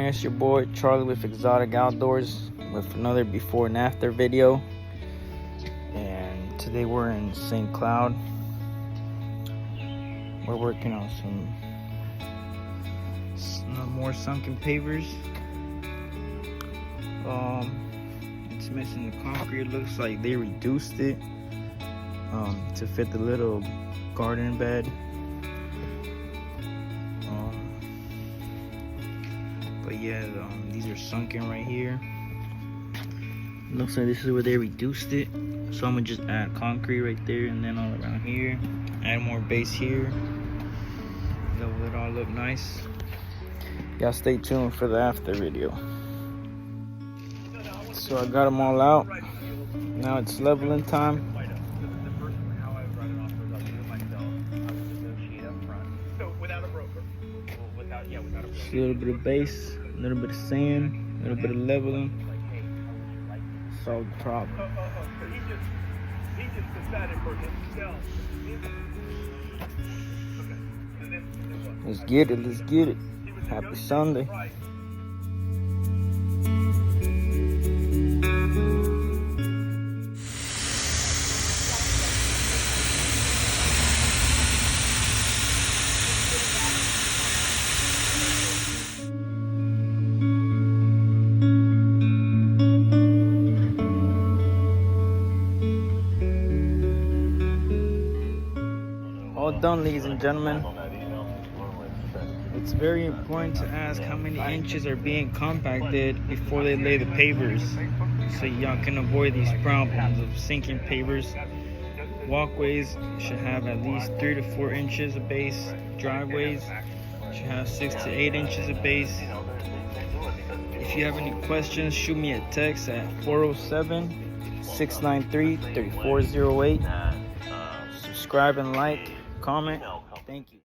It's your boy Charlie with Exotic Outdoors with another before and after video. And today we're in St. Cloud. We're working on some more sunken pavers. It's missing the concrete. It looks like they reduced it to fit the little garden bed. But yeah, these are sunken right here. Looks like this is where they reduced it. So I'm gonna just add concrete right there and then all around here. Add more base here. Level it all up nice. Y'all stay tuned for the after video. So I got them all out. Now it's leveling time. Just a little bit of base, a little bit of sand, a little bit of leveling. Solve the problem. He just decided for himself. Let's get it, let's get it. Happy Sunday. All done, ladies and gentlemen. It's very important to ask how many inches are being compacted before they lay the pavers, so y'all can avoid these problems of sinking pavers. Walkways should have at least 3 to 4 inches of base. Driveways should have 6 to 8 inches of base. If you have any questions, shoot me a text at 407-693-3408. Subscribe and like, comment. Thank you.